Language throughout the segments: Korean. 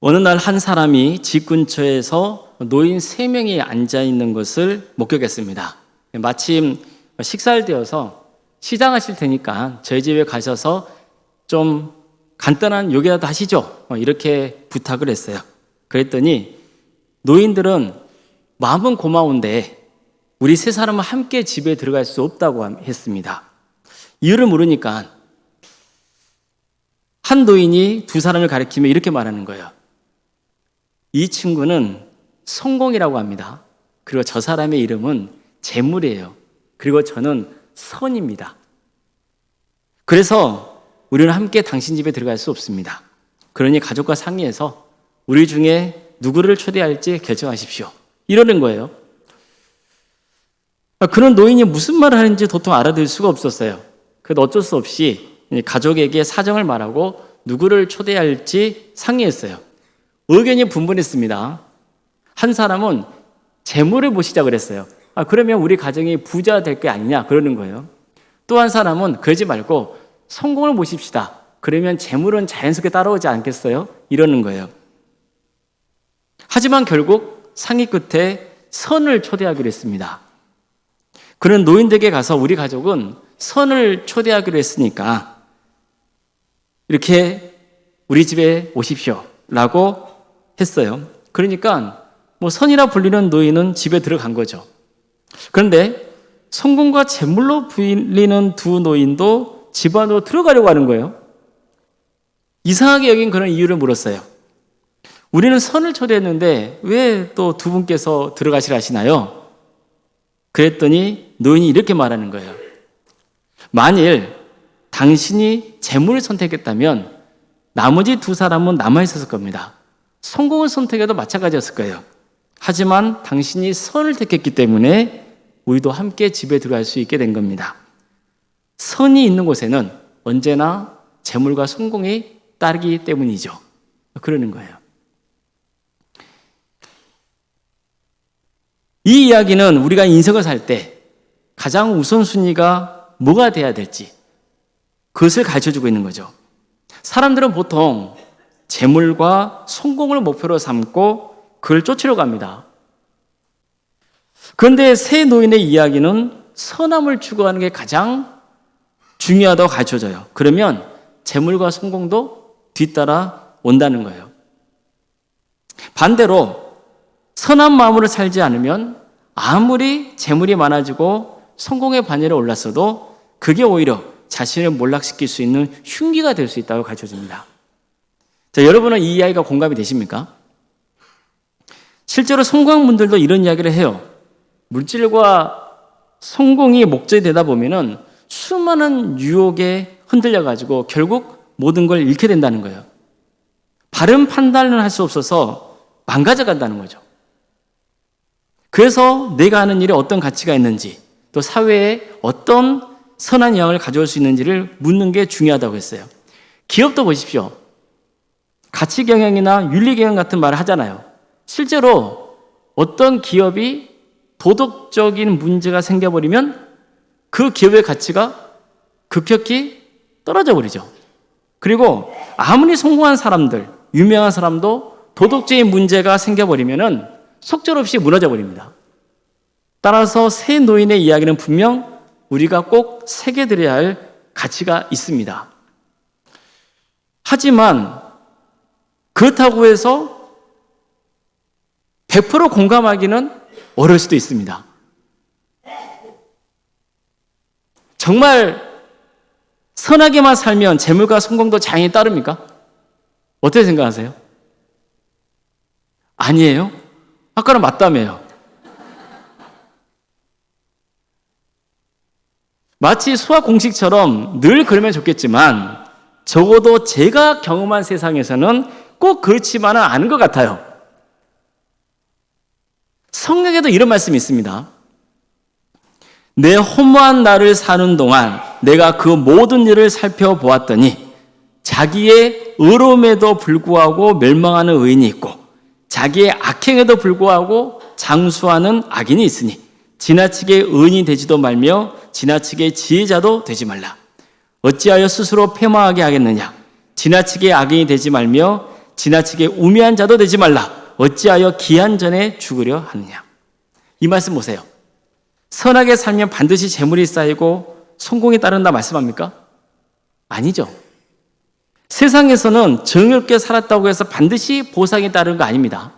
어느 날 한 사람이 집 근처에서 노인 3명이 앉아 있는 것을 목격했습니다. 마침 식사를 되어서 시장하실 테니까 저희 집에 가셔서 좀 간단한 요기라도 하시죠. 이렇게 부탁을 했어요. 그랬더니 노인들은 마음은 고마운데 우리 3사람은 함께 집에 들어갈 수 없다고 했습니다. 이유를 물으니까 한 노인이 2사람을 가리키며 이렇게 말하는 거예요. 이 친구는 성공이라고 합니다. 그리고 저 사람의 이름은 재물이에요. 그리고 저는 선입니다. 그래서 우리는 함께 당신 집에 들어갈 수 없습니다. 그러니 가족과 상의해서 우리 중에 누구를 초대할지 결정하십시오. 이러는 거예요. 그런 노인이 무슨 말을 하는지 도통 알아들 수가 없었어요. 그래도 어쩔 수 없이 가족에게 사정을 말하고 누구를 초대할지 상의했어요. 의견이 분분했습니다. 한 사람은 재물을 모시자 그랬어요. 그러면 우리 가정이 부자 될 게 아니냐 그러는 거예요. 또 한 사람은 그러지 말고 성공을 모십시다. 그러면 재물은 자연스럽게 따라오지 않겠어요? 이러는 거예요. 하지만 결국 상의 끝에 선을 초대하기로 했습니다. 그런 노인들에게 가서 우리 가족은 선을 초대하기로 했으니까 이렇게 우리 집에 오십시오 라고 했어요. 그러니까 선이라 불리는 노인은 집에 들어간 거죠. 그런데 성공과 재물로 불리는 2 노인도 집 안으로 들어가려고 하는 거예요. 이상하게 여긴 그런 이유를 물었어요. 우리는 선을 초대했는데 왜 또 2 분께서 들어가시라 하시나요? 그랬더니 노인이 이렇게 말하는 거예요. 만일 당신이 재물을 선택했다면 나머지 2사람은 남아있었을 겁니다. 성공을 선택해도 마찬가지였을 거예요. 하지만 당신이 선을 택했기 때문에 우리도 함께 집에 들어갈 수 있게 된 겁니다. 선이 있는 곳에는 언제나 재물과 성공이 따르기 때문이죠. 그러는 거예요. 이 이야기는 우리가 인생을 살 때 가장 우선순위가 뭐가 돼야 될지 그것을 가르쳐주고 있는 거죠. 사람들은 보통 재물과 성공을 목표로 삼고 그걸 쫓으려고 합니다. 그런데 세 노인의 이야기는 선함을 추구하는 게 가장 중요하다고 가르쳐줘요. 그러면 재물과 성공도 뒤따라 온다는 거예요. 반대로 선한 마음으로 살지 않으면 아무리 재물이 많아지고 성공의 반열에 올랐어도 그게 오히려 자신을 몰락시킬 수 있는 흉기가 될 수 있다고 가르쳐줍니다. 자, 여러분은 이 이야기가 공감이 되십니까? 실제로 성공한 분들도 이런 이야기를 해요. 물질과 성공이 목적이 되다 보면은 수많은 유혹에 흔들려가지고 결국 모든 걸 잃게 된다는 거예요. 바른 판단을 할 수 없어서 망가져 간다는 거죠. 그래서 내가 하는 일에 어떤 가치가 있는지 또 사회에 어떤 선한 영향을 가져올 수 있는지를 묻는 게 중요하다고 했어요. 기업도 보십시오. 가치경영이나 윤리경영 같은 말을 하잖아요. 실제로 어떤 기업이 도덕적인 문제가 생겨버리면 그 기업의 가치가 급격히 떨어져 버리죠. 그리고 아무리 성공한 사람들, 유명한 사람도 도덕적인 문제가 생겨버리면 속절없이 무너져 버립니다. 따라서 세 노인의 이야기는 분명 우리가 꼭 새겨들여야 할 가치가 있습니다. 하지만 그렇다고 해서 100% 공감하기는 어려울 수도 있습니다. 정말 선하게만 살면 재물과 성공도 자연히 따릅니까? 어떻게 생각하세요? 아니에요? 아까는 맞다며요. 마치 수학 공식처럼 늘 그러면 좋겠지만 적어도 제가 경험한 세상에서는 꼭 그렇지만은 않은 것 같아요. 성경에도 이런 말씀이 있습니다. 내 허무한 날을 사는 동안 내가 그 모든 일을 살펴보았더니 자기의 의로움에도 불구하고 멸망하는 의인이 있고 자기의 악행에도 불구하고 장수하는 악인이 있으니 지나치게 의인이 되지도 말며 지나치게 지혜자도 되지 말라. 어찌하여 스스로 패망하게 하겠느냐. 지나치게 악인이 되지 말며 지나치게 우매한 자도 되지 말라. 어찌하여 기한 전에 죽으려 하느냐. 이 말씀 보세요. 선하게 살면 반드시 재물이 쌓이고 성공이 따른다 말씀합니까? 아니죠. 세상에서는 정의롭게 살았다고 해서 반드시 보상이 따르는 거 아닙니다.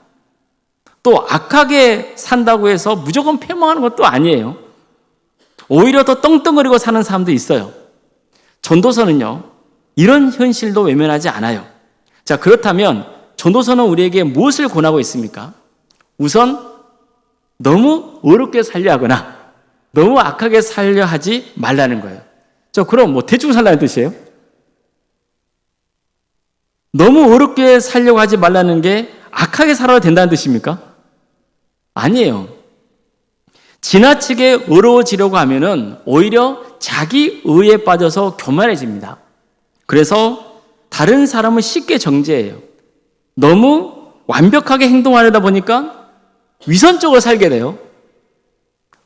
또 악하게 산다고 해서 무조건 패망하는 것도 아니에요. 오히려 더 떵떵거리고 사는 사람도 있어요. 전도서는요, 이런 현실도 외면하지 않아요. 자, 그렇다면 전도서는 우리에게 무엇을 권하고 있습니까? 우선 너무 어렵게 살려 하거나 너무 악하게 살려 하지 말라는 거예요. 그럼 뭐 대충 살라는 뜻이에요? 너무 어렵게 살려고 하지 말라는 게 악하게 살아도 된다는 뜻입니까? 아니에요. 지나치게 어려워지려고 하면은 오히려 자기 의에 빠져서 교만해집니다. 그래서 다른 사람은 쉽게 정죄해요. 너무 완벽하게 행동하려다 보니까 위선적으로 살게 돼요.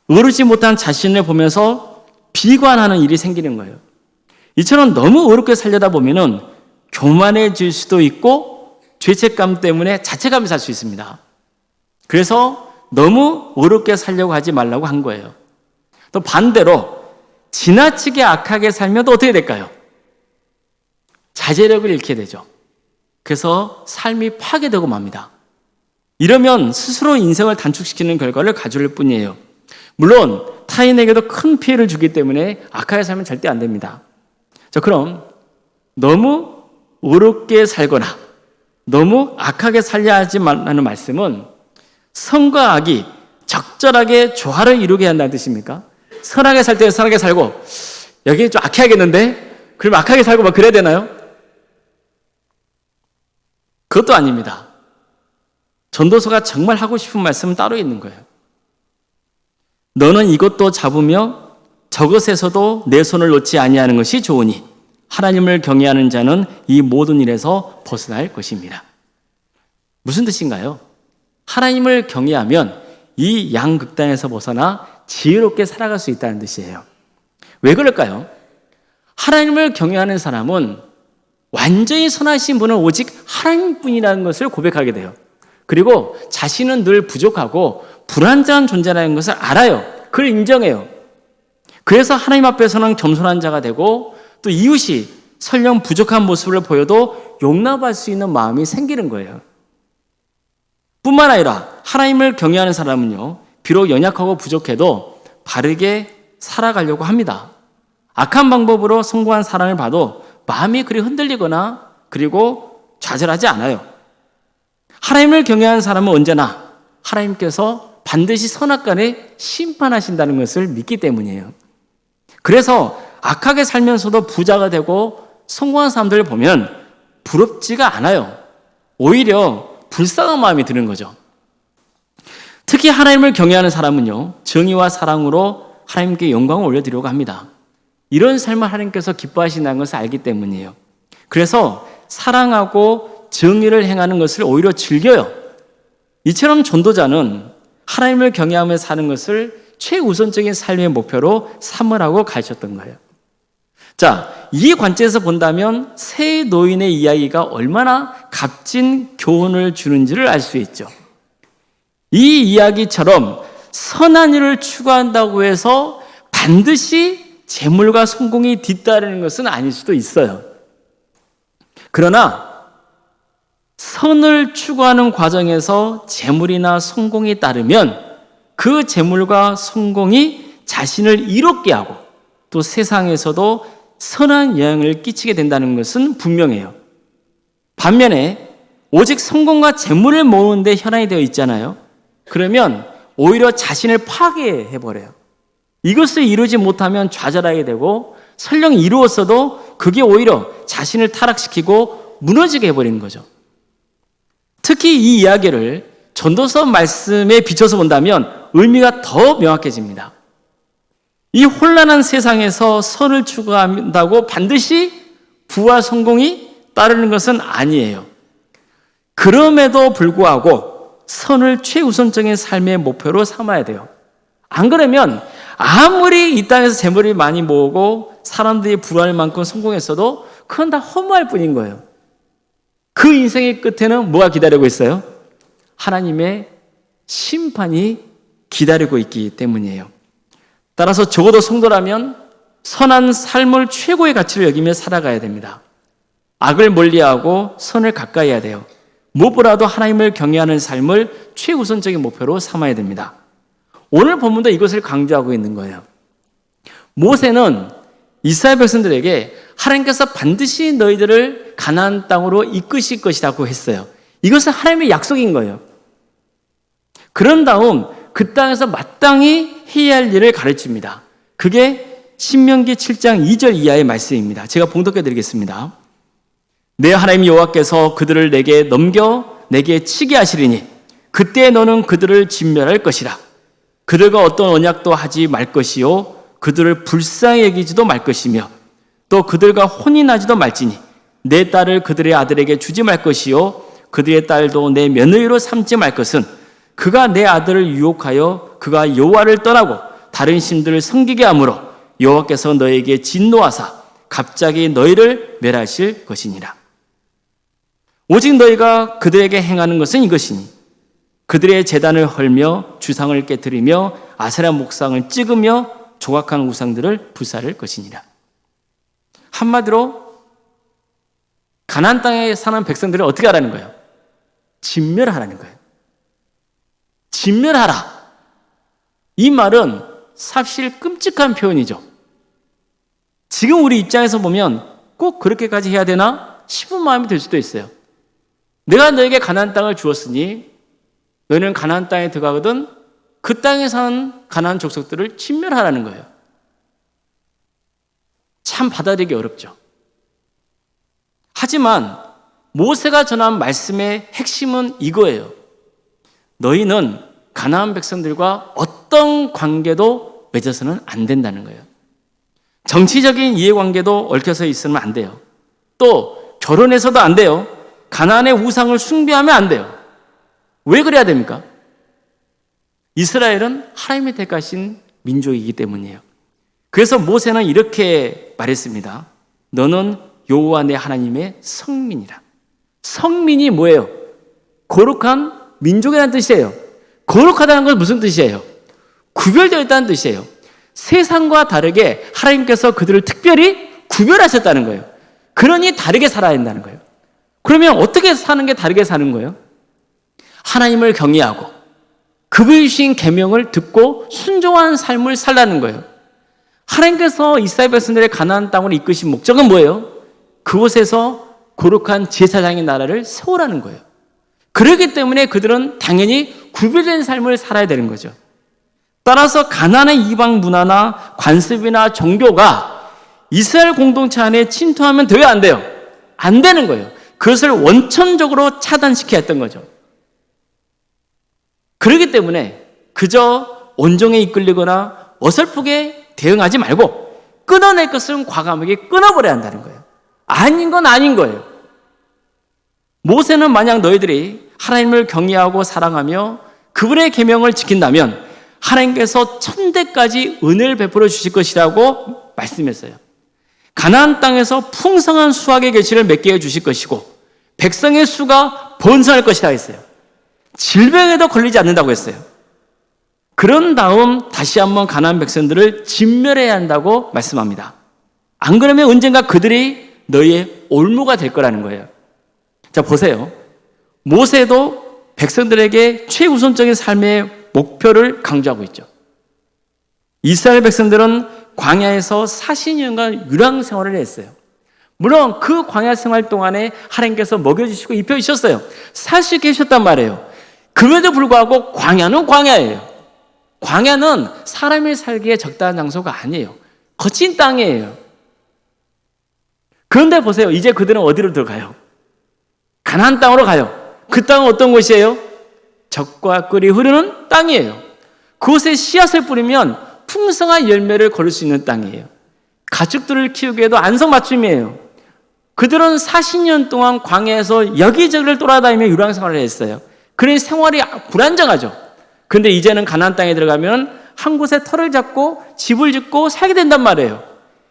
어르지 못한 자신을 보면서 비관하는 일이 생기는 거예요. 이처럼 너무 어렵게 살려다 보면은 교만해질 수도 있고 죄책감 때문에 자책감이 살 수 있습니다. 그래서 너무 어렵게 살려고 하지 말라고 한 거예요. 또 반대로 지나치게 악하게 살면 또 어떻게 될까요? 자제력을 잃게 되죠. 그래서 삶이 파괴되고 맙니다. 이러면 스스로 인생을 단축시키는 결과를 가져올 뿐이에요. 물론 타인에게도 큰 피해를 주기 때문에 악하게 살면 절대 안 됩니다. 그럼 너무 어렵게 살거나 너무 악하게 살려야 하지 말라는 말씀은 선과 악이 적절하게 조화를 이루게 한다는 뜻입니까? 선하게 살 때는 선하게 살고 여기는 좀 악해야겠는데? 그럼 악하게 살고 막 그래야 되나요? 그것도 아닙니다. 전도서가 정말 하고 싶은 말씀은 따로 있는 거예요. 너는 이것도 잡으며 저것에서도 내 손을 놓지 아니하는 것이 좋으니 하나님을 경외하는 자는 이 모든 일에서 벗어날 것입니다. 무슨 뜻인가요? 하나님을 경외하면 이 양극단에서 벗어나 지혜롭게 살아갈 수 있다는 뜻이에요. 왜 그럴까요? 하나님을 경외하는 사람은 완전히 선하신 분은 오직 하나님뿐이라는 것을 고백하게 돼요. 그리고 자신은 늘 부족하고 불완전한 존재라는 것을 알아요. 그걸 인정해요. 그래서 하나님 앞에서는 겸손한 자가 되고 또 이웃이 설령 부족한 모습을 보여도 용납할 수 있는 마음이 생기는 거예요. 뿐만 아니라 하나님을 경외하는 사람은요, 비록 연약하고 부족해도 바르게 살아가려고 합니다. 악한 방법으로 성공한 사람을 봐도 마음이 그리 흔들리거나 그리고 좌절하지 않아요. 하나님을 경외하는 사람은 언제나 하나님께서 반드시 선악간에 심판하신다는 것을 믿기 때문이에요. 그래서 악하게 살면서도 부자가 되고 성공한 사람들을 보면 부럽지가 않아요. 오히려 불쌍한 마음이 드는 거죠. 특히 하나님을 경외하는 사람은요, 정의와 사랑으로 하나님께 영광을 올려드리려고 합니다. 이런 삶을 하나님께서 기뻐하신다는 것을 알기 때문이에요. 그래서 사랑하고 정의를 행하는 것을 오히려 즐겨요. 이처럼 전도자는 하나님을 경외하며 사는 것을 최우선적인 삶의 목표로 삼으라고 가르쳤던 거예요. 자, 이 관점에서 본다면 새 노인의 이야기가 얼마나 값진 교훈을 주는지를 알 수 있죠. 이 이야기처럼 선한 일을 추구한다고 해서 반드시 재물과 성공이 뒤따르는 것은 아닐 수도 있어요. 그러나 선을 추구하는 과정에서 재물이나 성공이 따르면 그 재물과 성공이 자신을 이롭게 하고 또 세상에서도 선한 영향을 끼치게 된다는 것은 분명해요. 반면에 오직 성공과 재물을 모으는 데 혈안이 되어 있잖아요. 그러면 오히려 자신을 파괴해버려요. 이것을 이루지 못하면 좌절하게 되고 설령 이루었어도 그게 오히려 자신을 타락시키고 무너지게 해버리는 거죠. 특히 이 이야기를 전도서 말씀에 비춰서 본다면 의미가 더 명확해집니다. 이 혼란한 세상에서 선을 추구한다고 반드시 부와 성공이 따르는 것은 아니에요. 그럼에도 불구하고 선을 최우선적인 삶의 목표로 삼아야 돼요. 안 그러면 아무리 이 땅에서 재물이 많이 모으고 사람들이 부러워할 만큼 성공했어도 그건 다 허무할 뿐인 거예요. 그 인생의 끝에는 뭐가 기다리고 있어요? 하나님의 심판이 기다리고 있기 때문이에요. 따라서 적어도 성도라면 선한 삶을 최고의 가치를 여기며 살아가야 됩니다. 악을 멀리하고 선을 가까이 해야 돼요. 무엇보다도 하나님을 경외하는 삶을 최우선적인 목표로 삼아야 됩니다. 오늘 본문도 이것을 강조하고 있는 거예요. 모세는 이스라엘 백성들에게 하나님께서 반드시 너희들을 가나안 땅으로 이끄실 것이라고 했어요. 이것은 하나님의 약속인 거예요. 그런 다음 그 땅에서 마땅히 해야 할 일을 가르칩니다. 그게 신명기 7장 2절 이하의 말씀입니다. 제가 봉독해 드리겠습니다. 내 하나님 여호와께서 그들을 내게 넘겨 내게 치게 하시리니 그때 너는 그들을 진멸할 것이라. 그들과 어떤 언약도 하지 말 것이요 그들을 불쌍히 여기지도 말 것이며 또 그들과 혼인하지도 말지니 내 딸을 그들의 아들에게 주지 말 것이요 그들의 딸도 내 며느리로 삼지 말 것은 그가 내 아들을 유혹하여 그가 여호와를 떠나고 다른 신들을 섬기게 하므로 여호와께서 너에게 진노하사 갑자기 너희를 멸하실 것이니라. 오직 너희가 그들에게 행하는 것은 이것이니 그들의 제단을 헐며 주상을 깨뜨리며 아세라 목상을 찍으며 조각한 우상들을 불사를 것이니라. 한마디로 가나안 땅에 사는 백성들을 어떻게 하라는 거예요? 진멸하라는 거예요. 진멸하라. 이 말은 사실 끔찍한 표현이죠. 지금 우리 입장에서 보면 꼭 그렇게까지 해야 되나 싶은 마음이 들 수도 있어요. 내가 너에게 가나안 땅을 주었으니 너희는 가나안 땅에 들어가거든 그 땅에 사는 가나안 족속들을 진멸하라는 거예요. 참 받아들이기 어렵죠. 하지만 모세가 전한 말씀의 핵심은 이거예요. 너희는 가나안 백성들과 어떤 관계도 맺어서는 안 된다는 거예요. 정치적인 이해관계도 얽혀서 있으면 안 돼요. 또 결혼해서도 안 돼요. 가나안의 우상을 숭배하면 안 돼요. 왜 그래야 됩니까? 이스라엘은 하나님이 택하신 민족이기 때문이에요. 그래서 모세는 이렇게 말했습니다. 너는 여호와 내 하나님의 성민이라. 성민이 뭐예요? 거룩한 민족이라는 뜻이에요. 거룩하다는 건 무슨 뜻이에요? 구별되어 있다는 뜻이에요. 세상과 다르게 하나님께서 그들을 특별히 구별하셨다는 거예요. 그러니 다르게 살아야 한다는 거예요. 그러면 어떻게 사는 게 다르게 사는 거예요? 하나님을 경외하고 그분이 주신 계명을 듣고 순종하는 삶을 살라는 거예요. 하나님께서 이스라엘 백성들의 가나안 땅으로 이끄신 목적은 뭐예요? 그곳에서 거룩한 제사장의 나라를 세우라는 거예요. 그렇기 때문에 그들은 당연히 구별된 삶을 살아야 되는 거죠. 따라서 가나안의 이방 문화나 관습이나 종교가 이스라엘 공동체 안에 침투하면 돼요, 안 돼요? 안 되는 거예요. 그것을 원천적으로 차단시켜야 했던 거죠. 그렇기 때문에 그저 온종에 이끌리거나 어설프게 대응하지 말고 끊어낼 것은 과감하게 끊어버려야 한다는 거예요. 아닌 건 아닌 거예요. 모세는 만약 너희들이 하나님을 경외하고 사랑하며 그분의 계명을 지킨다면 하나님께서 천대까지 은혜를 베풀어 주실 것이라고 말씀했어요. 가나안 땅에서 풍성한 수확의 결실을 맺게 해 주실 것이고 백성의 수가 번성할 것이라 했어요. 질병에도 걸리지 않는다고 했어요. 그런 다음 다시 한번 가나안 백성들을 진멸해야 한다고 말씀합니다. 안 그러면 언젠가 그들이 너희의 올무가 될 거라는 거예요. 자, 보세요. 모세도 백성들에게 최우선적인 삶의 목표를 강조하고 있죠. 이스라엘 백성들은 광야에서 40년간 유랑 생활을 했어요. 물론 그 광야 생활 동안에 하나님께서 먹여주시고 입혀주셨어요. 살 수 있게 해주셨단 말이에요. 그럼에도 불구하고 광야는 광야예요. 광야는 사람이 살기에 적당한 장소가 아니에요. 거친 땅이에요. 그런데 보세요. 이제 그들은 어디로 들어가요? 가나안 땅으로 가요. 그 땅은 어떤 곳이에요? 젖과 꿀이 흐르는 땅이에요. 그곳에 씨앗을 뿌리면 풍성한 열매를 거둘 수 있는 땅이에요. 가축들을 키우기에도 안성맞춤이에요. 그들은 40년 동안 광야에서 여기저기를 돌아다니며 유랑생활을 했어요. 그러니 생활이 불안정하죠. 그런데 이제는 가나안 땅에 들어가면 한 곳에 터를 잡고 집을 짓고 살게 된단 말이에요.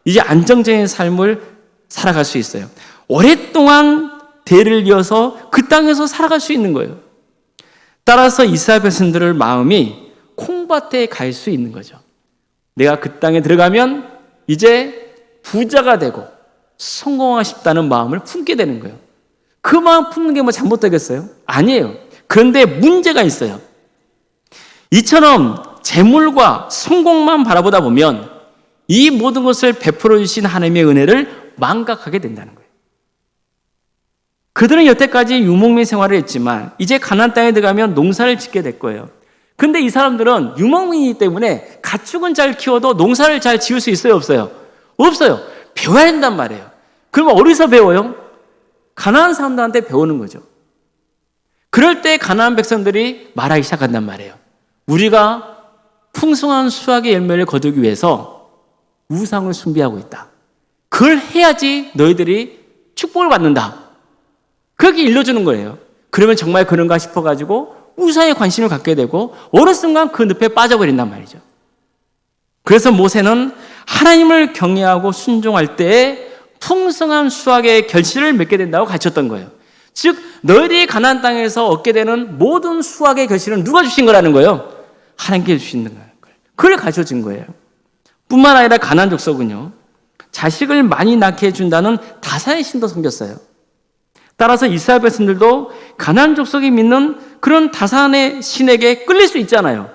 이제 안정적인 삶을 살아갈 수 있어요. 오랫동안 대를 이어서 그 땅에서 살아갈 수 있는 거예요. 따라서 이스라엘 백성들의 마음이 콩밭에 갈 수 있는 거죠. 내가 그 땅에 들어가면 이제 부자가 되고 성공하고 싶다는 마음을 품게 되는 거예요. 그 마음 품는 게 뭐 잘못되겠어요? 아니에요. 그런데 문제가 있어요. 이처럼 재물과 성공만 바라보다 보면 이 모든 것을 베풀어 주신 하나님의 은혜를 망각하게 된다는 거예요. 그들은 여태까지 유목민 생활을 했지만 이제 가나안 땅에 들어가면 농사를 짓게 될 거예요. 근데 이 사람들은 유목민이기 때문에 가축은 잘 키워도 농사를 잘 지을 수 있어요, 없어요? 없어요. 배워야 한단 말이에요. 그러면 어디서 배워요? 가나안 사람들한테 배우는 거죠. 그럴 때 가나안 백성들이 말하기 시작한단 말이에요. 우리가 풍성한 수확의 열매를 거두기 위해서 우상을 숭배하고 있다. 그걸 해야지 너희들이 축복을 받는다. 그렇게 일러주는 거예요. 그러면 정말 그런가 싶어가지고 우상에 관심을 갖게 되고 어느 순간 그 늪에 빠져버린단 말이죠. 그래서 모세는 하나님을 경외하고 순종할 때에 풍성한 수확의 결실을 맺게 된다고 가르쳤던 거예요. 즉 너희들이 가나안 땅에서 얻게 되는 모든 수확의 결실은 누가 주신 거라는 거예요? 하나님께 주시는 거예요. 그걸 가르쳐준 거예요. 뿐만 아니라 가나안 족속은요, 자식을 많이 낳게 해준다는 다산의 신도 섬겼어요. 따라서 이스라엘 백성들도 가나안 족속이 믿는 그런 다산의 신에게 끌릴 수 있잖아요.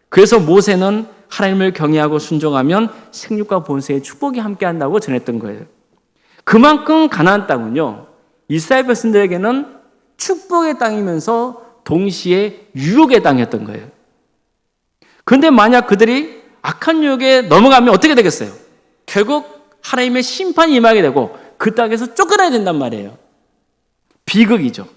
그래서 모세는 하나님을 경외하고 순종하면 생육과 번성의 축복이 함께한다고 전했던 거예요. 그만큼 가나안 땅은요, 이스라엘 백성들에게는 축복의 땅이면서 동시에 유혹의 땅이었던 거예요. 그런데 만약 그들이 악한 유혹에 넘어가면 어떻게 되겠어요? 결국 하나님의 심판이 임하게 되고 그 땅에서 쫓겨나야 된단 말이에요. 비극이죠.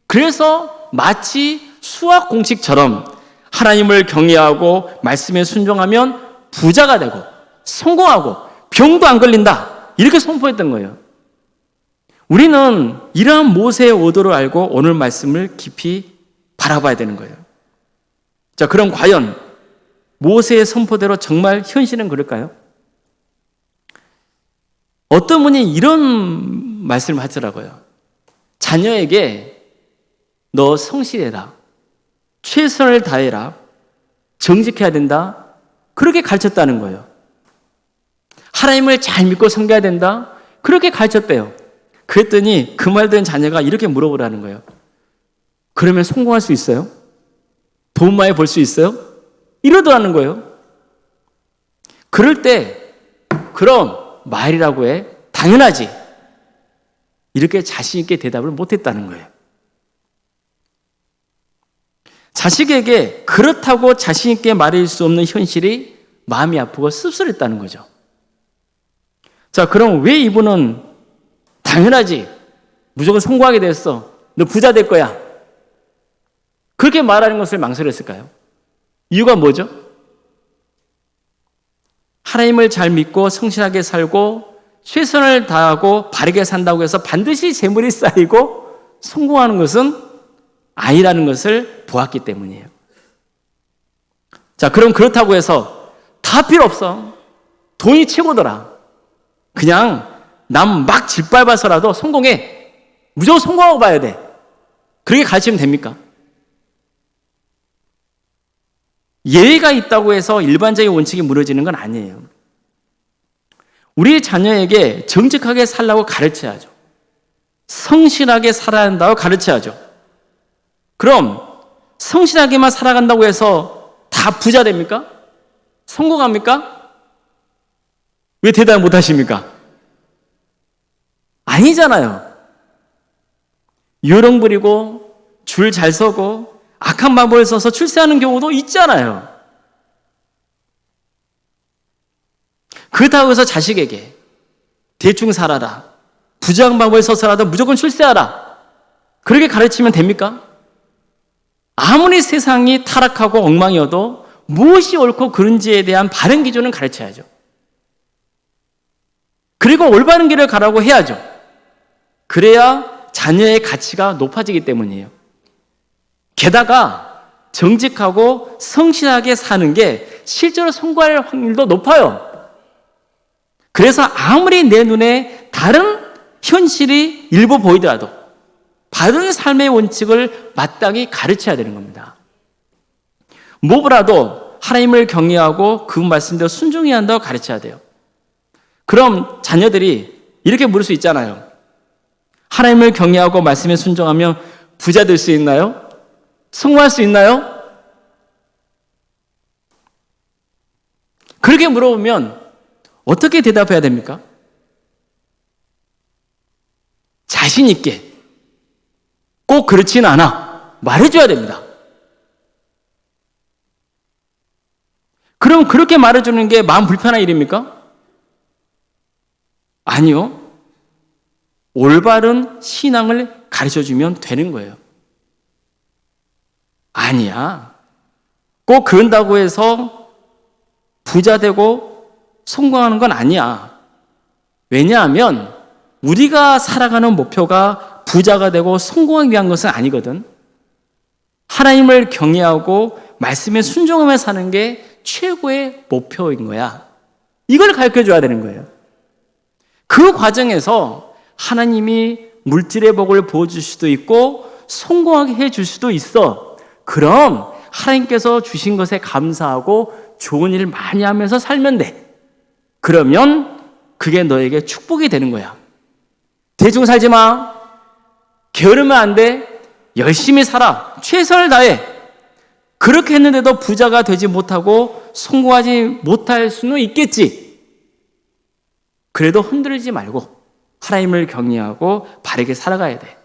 그래서 마치 수학 공식처럼 하나님을 경외하고 말씀에 순종하면 부자가 되고 성공하고 병도 안 걸린다. 이렇게 선포했던 거예요. 우리는 이러한 모세의 의도를 알고 오늘 말씀을 깊이 바라봐야 되는 거예요. 자, 그럼 과연 모세의 선포대로 정말 현실은 그럴까요? 어떤 분이 이런 말씀을 하더라고요. 자녀에게 너 성실해라, 최선을 다해라, 정직해야 된다, 그렇게 가르쳤다는 거예요. 하나님을 잘 믿고 섬겨야 된다, 그렇게 가르쳤대요. 그랬더니 그 말 들은 자녀가 이렇게 물어보라는 거예요. 그러면 성공할 수 있어요? 돈 많이 벌 수 있어요? 이러더라는 거예요. 그럴 때 그럼 말이라고 해, 당연하지, 이렇게 자신 있게 대답을 못했다는 거예요. 자식에게 그렇다고 자신 있게 말할 수 없는 현실이 마음이 아프고 씁쓸했다는 거죠. 자, 그럼 왜 이분은 당연하지, 무조건 성공하게 됐어, 너 부자 될 거야, 그렇게 말하는 것을 망설였을까요? 이유가 뭐죠? 하나님을 잘 믿고 성실하게 살고 최선을 다하고 바르게 산다고 해서 반드시 재물이 쌓이고 성공하는 것은 아니라는 것을 보았기 때문이에요. 자, 그럼 그렇다고 해서 다 필요 없어, 돈이 최고더라, 그냥 남 막 짓밟아서라도 성공해, 무조건 성공하고 봐야 돼, 그렇게 가르치면 됩니까? 예의가 있다고 해서 일반적인 원칙이 무너지는 건 아니에요. 우리 자녀에게 정직하게 살라고 가르쳐야죠. 성실하게 살아야 한다고 가르쳐야죠. 그럼 성실하게만 살아간다고 해서 다 부자 됩니까? 성공합니까? 왜 대답 못 하십니까? 아니잖아요. 요령 부리고 줄 잘 서고 악한 방법을 써서 출세하는 경우도 있잖아요. 그렇다고 해서 자식에게 대충 살아라, 부정한 방법을 써서라도 무조건 출세하라, 그렇게 가르치면 됩니까? 아무리 세상이 타락하고 엉망이어도 무엇이 옳고 그른지에 대한 바른 기준은 가르쳐야죠. 그리고 올바른 길을 가라고 해야죠. 그래야 자녀의 가치가 높아지기 때문이에요. 게다가 정직하고 성실하게 사는 게 실제로 성공할 확률도 높아요. 그래서 아무리 내 눈에 다른 현실이 일부 보이더라도 바른 삶의 원칙을 마땅히 가르쳐야 되는 겁니다. 무엇보다도 하나님을 경외하고 그 말씀대로 순종해야 한다고 가르쳐야 돼요. 그럼 자녀들이 이렇게 물을 수 있잖아요. 하나님을 경외하고 말씀에 순종하면 부자 될 수 있나요? 성공할 수 있나요? 그렇게 물어보면 어떻게 대답해야 됩니까? 자신 있게 꼭 그렇지는 않아 말해줘야 됩니다. 그럼 그렇게 말해주는 게 마음 불편한 일입니까? 아니요. 올바른 신앙을 가르쳐주면 되는 거예요. 아니야. 꼭 그런다고 해서 부자 되고 성공하는 건 아니야. 왜냐하면 우리가 살아가는 목표가 부자가 되고 성공하기 위한 것은 아니거든. 하나님을 경외하고 말씀에 순종하며 사는 게 최고의 목표인 거야. 이걸 가르쳐줘야 되는 거예요. 그 과정에서 하나님이 물질의 복을 부어줄 수도 있고 성공하게 해줄 수도 있어. 그럼 하나님께서 주신 것에 감사하고 좋은 일 많이 하면서 살면 돼. 그러면 그게 너에게 축복이 되는 거야. 대충 살지 마. 게으르면 안 돼. 열심히 살아. 최선을 다해. 그렇게 했는데도 부자가 되지 못하고 성공하지 못할 수는 있겠지. 그래도 흔들리지 말고 하나님을 경외하고 바르게 살아가야 돼.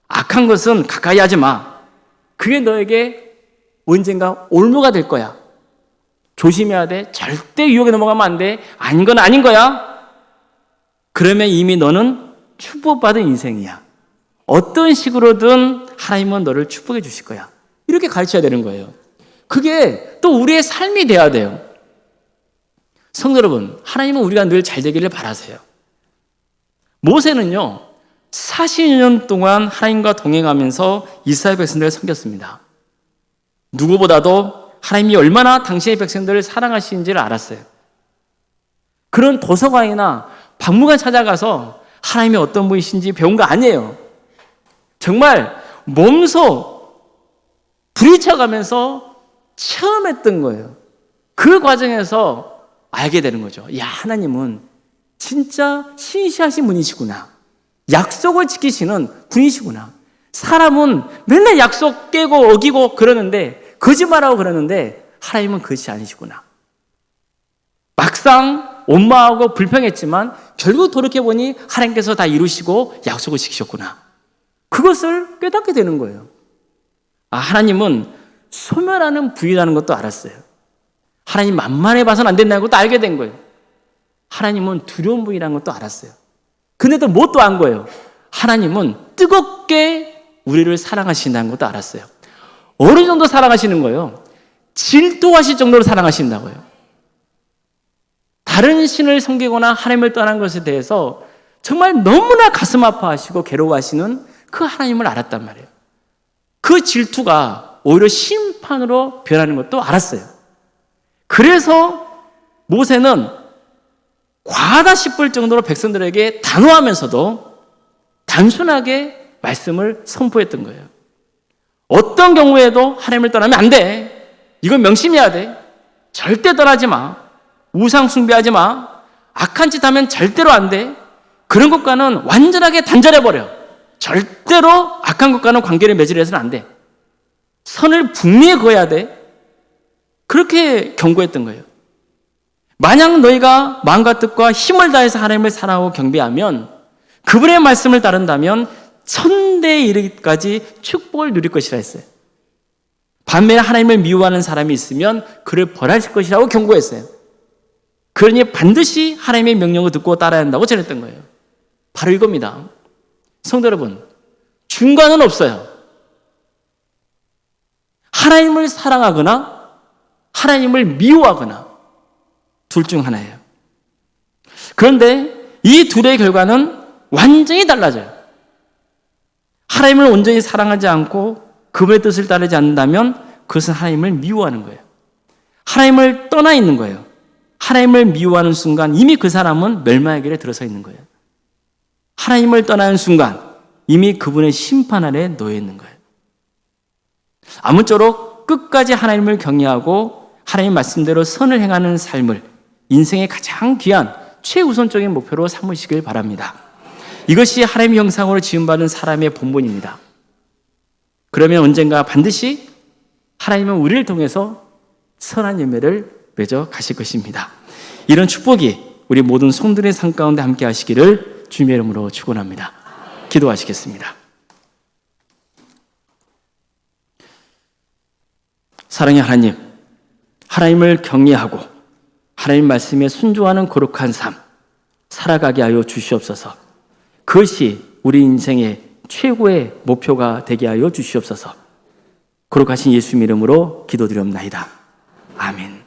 악한 것은 가까이 하지 마. 그게 너에게 언젠가 올무가 될 거야. 조심해야 돼. 절대 유혹에 넘어가면 안 돼. 아닌 건 아닌 거야. 그러면 이미 너는 축복받은 인생이야. 어떤 식으로든 하나님은 너를 축복해 주실 거야. 이렇게 가르쳐야 되는 거예요. 그게 또 우리의 삶이 돼야 돼요. 성도 여러분, 하나님은 우리가 늘 잘 되기를 바라세요. 모세는요, 40년 동안 하나님과 동행하면서 이스라엘 백성들을 섬겼습니다. 누구보다도 하나님이 얼마나 당신의 백성들을 사랑하시는지를 알았어요. 그런 도서관이나 박물관 찾아가서 하나님이 어떤 분이신지 배운 거 아니에요. 정말 몸소 부딪혀가면서 체험했던 거예요. 그 과정에서 알게 되는 거죠. 야, 하나님은 진짜 신실하신 분이시구나. 약속을 지키시는 분이시구나. 사람은 맨날 약속 깨고 어기고 그러는데, 거짓말하고 그러는데 하나님은 그것이 아니시구나. 막상 원망하고 불평했지만 결국 돌이켜보니 하나님께서 다 이루시고 약속을 지키셨구나. 그것을 깨닫게 되는 거예요. 아, 하나님은 소멸하는 부위라는 것도 알았어요. 하나님 만만해 봐서는 안 된다는 것도 알게 된 거예요. 하나님은 두려운 분이라는 것도 알았어요. 근데도 뭐 또 안 거예요? 하나님은 뜨겁게 우리를 사랑하신다는 것도 알았어요. 어느 정도 사랑하시는 거예요? 질투하실 정도로 사랑하신다고요. 다른 신을 섬기거나 하나님을 떠난 것에 대해서 정말 너무나 가슴 아파하시고 괴로워하시는 그 하나님을 알았단 말이에요. 그 질투가 오히려 심판으로 변하는 것도 알았어요. 그래서 모세는 과하다 싶을 정도로 백성들에게 단호하면서도 단순하게 말씀을 선포했던 거예요. 어떤 경우에도 하나님을 떠나면 안 돼. 이건 명심해야 돼. 절대 떠나지 마. 우상 숭배하지 마. 악한 짓 하면 절대로 안 돼. 그런 것과는 완전하게 단절해버려. 절대로 악한 것과는 관계를 맺으려서는 안 돼. 선을 분명히 그어야 돼. 그렇게 경고했던 거예요. 만약 너희가 마음과 뜻과 힘을 다해서 하나님을 사랑하고 경배하면, 그분의 말씀을 따른다면 천대에 이르기까지 축복을 누릴 것이라 했어요. 반면에 하나님을 미워하는 사람이 있으면 그를 벌하실 것이라고 경고했어요. 그러니 반드시 하나님의 명령을 듣고 따라야 한다고 전했던 거예요. 바로 이겁니다. 성도 여러분, 중간은 없어요. 하나님을 사랑하거나 하나님을 미워하거나 둘 중 하나예요. 그런데 이 둘의 결과는 완전히 달라져요. 하나님을 온전히 사랑하지 않고 그분의 뜻을 따르지 않는다면 그것은 하나님을 미워하는 거예요. 하나님을 떠나 있는 거예요. 하나님을 미워하는 순간 이미 그 사람은 멸망의 길에 들어서 있는 거예요. 하나님을 떠나는 순간 이미 그분의 심판 아래 놓여 있는 거예요. 아무쪼록 끝까지 하나님을 경외하고 하나님 말씀대로 선을 행하는 삶을 인생의 가장 귀한 최우선적인 목표로 삼으시길 바랍니다. 이것이 하나님의 형상으로 지음받은 사람의 본분입니다. 그러면 언젠가 반드시 하나님은 우리를 통해서 선한 열매를 맺어 가실 것입니다. 이런 축복이 우리 모든 성도의 삶 가운데 함께 하시기를 주님의 이름으로 축원합니다. 기도하시겠습니다. 사랑의 하나님, 하나님을 경외하고 하나님 말씀에 순종하는 거룩한 삶 살아가게 하여 주시옵소서. 그것이 우리 인생의 최고의 목표가 되게 하여 주시옵소서. 거룩하신 예수님 이름으로 기도드리옵나이다. 아멘.